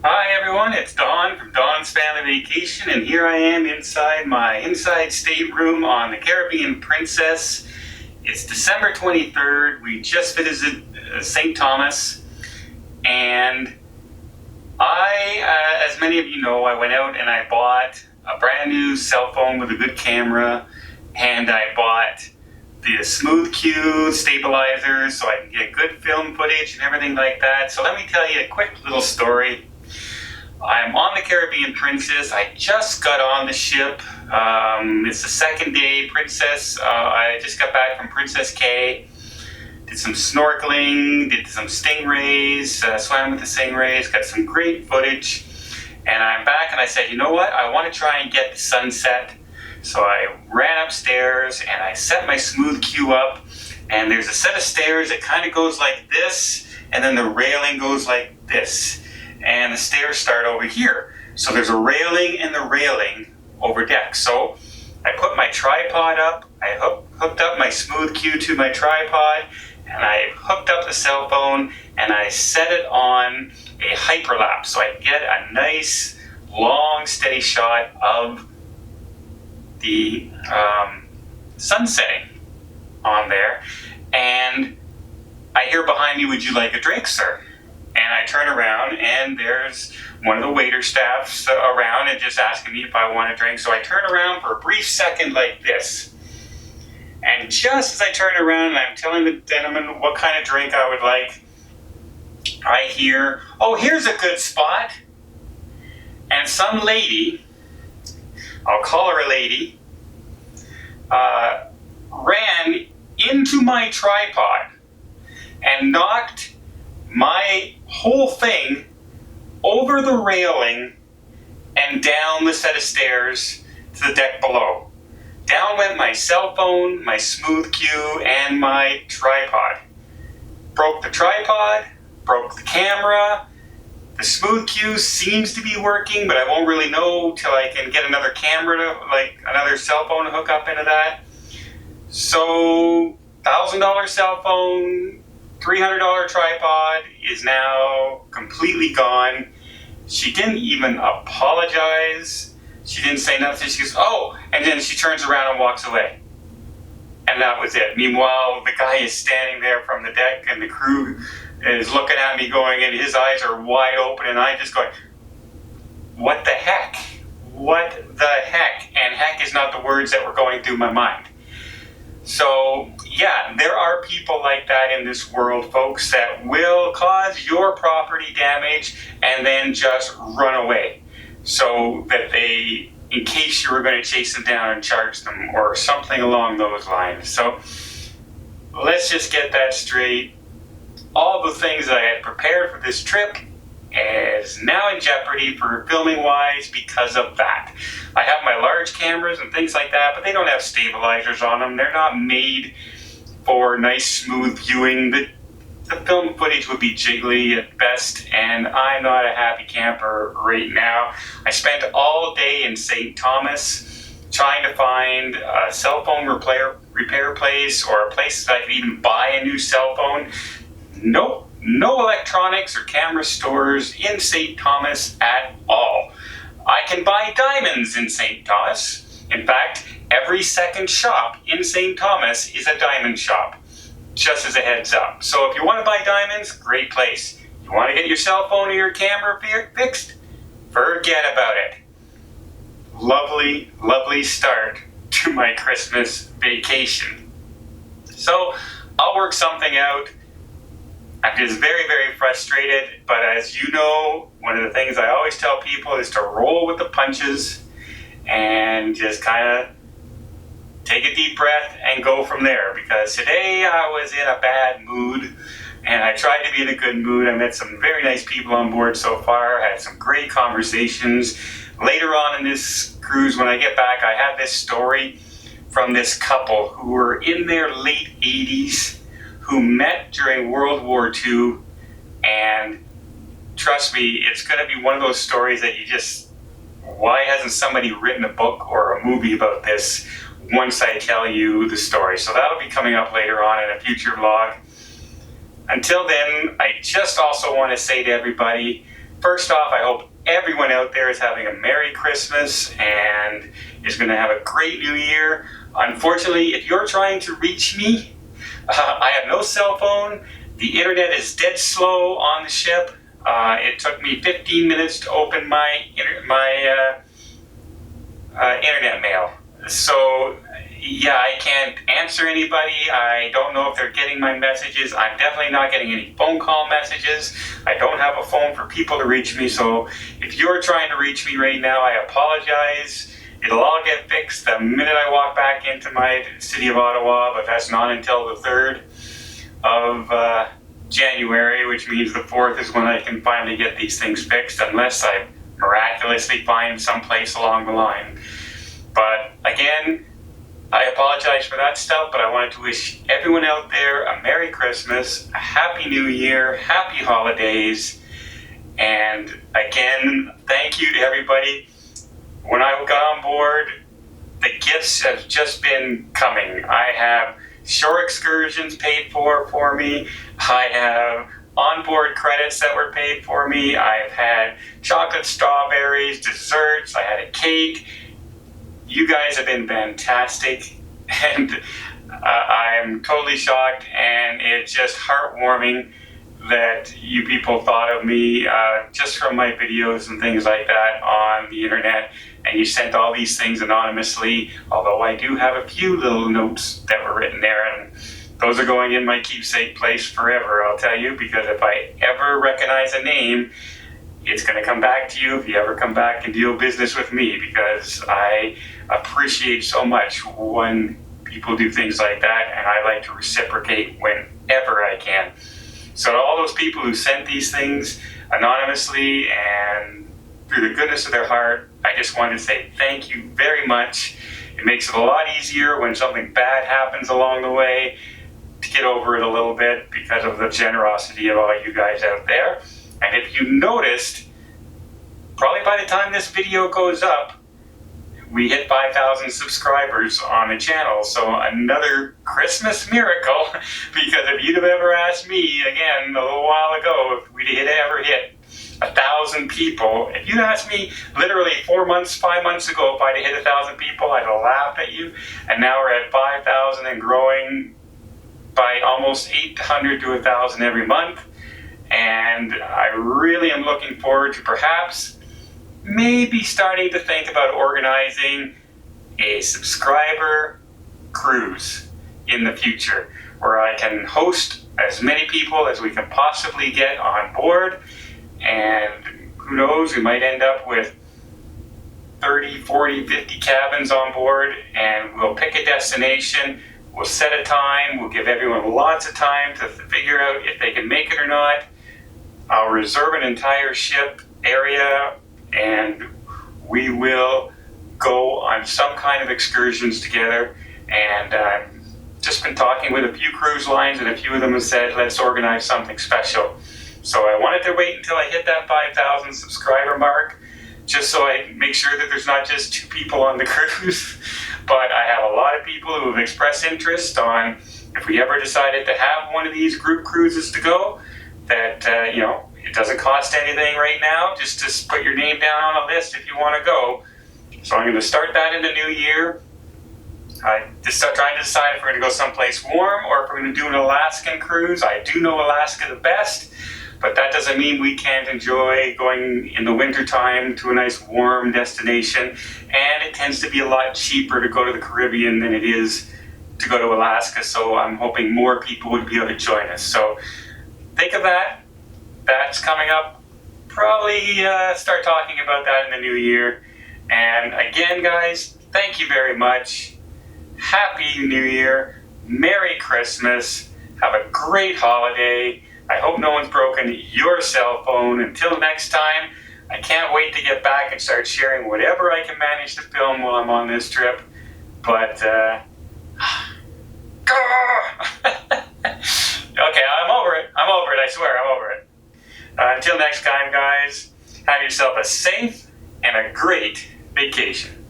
Hi everyone, it's Don from Don's Family Vacation, and here I am inside my inside stateroom on the Caribbean Princess. It's December 23rd. We just visited St. Thomas, and as many of you know, I went out and I bought a brand new cell phone with a good camera, and I bought the Smooth Q stabilizer so I can get good film footage and everything like that. So let me tell you a quick little story. I'm on the Caribbean Princess. I just got on the ship. It's the second day, Princess. I just got back from Princess Cay. Did some snorkeling, did some stingrays, swam with the stingrays, got some great footage. And I'm back and I said, you know what? I want to try and get the sunset. So I ran upstairs and I set my Smooth Q up. And there's a set of stairs that kind of goes like this, and then the railing goes like this. And the stairs start over here. So there's a railing and the railing over deck. So I put my tripod up, I hooked up my Smooth Q to my tripod, and I hooked up the cell phone, and I set it on a hyperlapse so I get a nice, long, steady shot of the sun setting on there. And I hear behind me, "Would you like a drink, sir?" And I turn around and there's one of the waiter staffs around and just asking me if I want a drink. So I turn around for a brief second like this. And just as I turn around and I'm telling the gentleman what kind of drink I would like, I hear, "Oh, here's a good spot." And some lady, I'll call her a lady, ran into my tripod and knocked my whole thing over the railing and down the set of stairs to the deck below. Down went my cell phone, my Smooth Q, and my tripod. Broke the tripod, broke the camera. The Smooth Q seems to be working, but I won't really know till I can get another camera another cell phone to hook up into that. So, $1,000 cell phone, $300 tripod is now completely gone. She didn't even apologize. She didn't say nothing. She goes, "Oh," and then she turns around and walks away. And that was it. Meanwhile, the guy is standing there from the deck and the crew is looking at me going, and his eyes are wide open, and I'm just going, what the heck? What the heck? And heck is not the words that were going through my mind. So, yeah, there are people like that in this world, folks, that will cause your property damage and then just run away. So that in case you were going to chase them down and charge them or something along those lines. So, let's just get that straight. All the things that I had prepared for this trip is now in jeopardy for filming wise because of that. I have my large cameras and things like that, but they don't have stabilizers on them. They're not made for nice smooth viewing. The film footage would be jiggly at best, and I'm not a happy camper right now. I spent all day in St. Thomas trying to find a cell phone repair place or a place that I could even buy a new cell phone. Nope. No electronics or camera stores in St. Thomas at all. I can buy diamonds in St. Thomas. In fact, every second shop in St. Thomas is a diamond shop, just as a heads up. So if you want to buy diamonds, great place. You want to get your cell phone or your camera fixed? Forget about it. Lovely, lovely start to my Christmas vacation. So I'll work something out. I'm just very, very frustrated, but as you know, one of the things I always tell people is to roll with the punches and just kind of take a deep breath and go from there, because today I was in a bad mood and I tried to be in a good mood. I met some very nice people on board so far, had some great conversations. Later on in this cruise, when I get back, I have this story from this couple who were in their late 80s, who met during World War II, and trust me, it's going to be one of those stories that you just, why hasn't somebody written a book or a movie about this once I tell you the story? So that'll be coming up later on in a future vlog. Until then, I just also want to say to everybody, first off, I hope everyone out there is having a Merry Christmas and is going to have a great New Year. Unfortunately, if you're trying to reach me, I have no cell phone. The internet is dead slow on the ship. It took me 15 minutes to open my internet mail. So, yeah, I can't answer anybody. I don't know if they're getting my messages. I'm definitely not getting any phone call messages. I don't have a phone for people to reach me. So if you're trying to reach me right now, I apologize. It'll all get fixed the minute I walk back into my city of Ottawa, but that's not until the 3rd of January, which means the 4th is when I can finally get these things fixed, unless I miraculously find someplace along the line. But again, I apologize for that stuff, but I wanted to wish everyone out there a Merry Christmas, a Happy New Year, Happy Holidays, and again, thank you to everybody. When I got on board, the gifts have just been coming. I have shore excursions paid for me. I have onboard credits that were paid for me. I've had chocolate strawberries, desserts, I had a cake. You guys have been fantastic, and I'm totally shocked, and it's just heartwarming that you people thought of me just from my videos and things like that on the internet, and you sent all these things anonymously, although I do have a few little notes that were written there, and those are going in my keepsake place forever, I'll tell you, because if I ever recognize a name, it's going to come back to you if you ever come back and deal business with me, because I appreciate so much when people do things like that, and I like to reciprocate whenever I can. So to all those people who sent these things anonymously and through the goodness of their heart, I just wanted to say thank you very much. It makes it a lot easier when something bad happens along the way to get over it a little bit because of the generosity of all you guys out there. And if you noticed, probably by the time this video goes up, we hit 5,000 subscribers on the channel. So another Christmas miracle, because if you'd have ever asked me, again, a little while ago, if we'd ever hit 1,000 people, if you'd asked me literally 5 months ago if I'd hit 1,000 people, I'd have laughed at you. And now we're at 5,000 and growing by almost 800 to 1,000 every month. And I really am looking forward to perhaps maybe starting to think about organizing a subscriber cruise in the future where I can host as many people as we can possibly get on board. And who knows, we might end up with 30, 40, 50 cabins on board, and we'll pick a destination. We'll set a time. We'll give everyone lots of time to figure out if they can make it or not. I'll reserve an entire ship area, and we will go on some kind of excursions together. And I've just been talking with a few cruise lines, and a few of them have said, let's organize something special. So I wanted to wait until I hit that 5,000 subscriber mark, just so I make sure that there's not just 2 people on the cruise. But I have a lot of people who have expressed interest on if we ever decided to have one of these group cruises to go, that, it doesn't cost anything right now, just to put your name down on a list if you want to go. So I'm going to start that in the new year. I just start trying to decide if we're going to go someplace warm or if we're going to do an Alaskan cruise. I do know Alaska the best, but that doesn't mean we can't enjoy going in the wintertime to a nice warm destination. And it tends to be a lot cheaper to go to the Caribbean than it is to go to Alaska. So I'm hoping more people would be able to join us. So think of that. That's coming up. Probably start talking about that in the new year. And again, guys, thank you very much. Happy New Year. Merry Christmas. Have a great holiday. I hope no one's broken your cell phone. Until next time, I can't wait to get back and start sharing whatever I can manage to film while I'm on this trip. But, okay, I'm over it. I swear, I'm over it. Until next time, guys, have yourself a safe and a great vacation.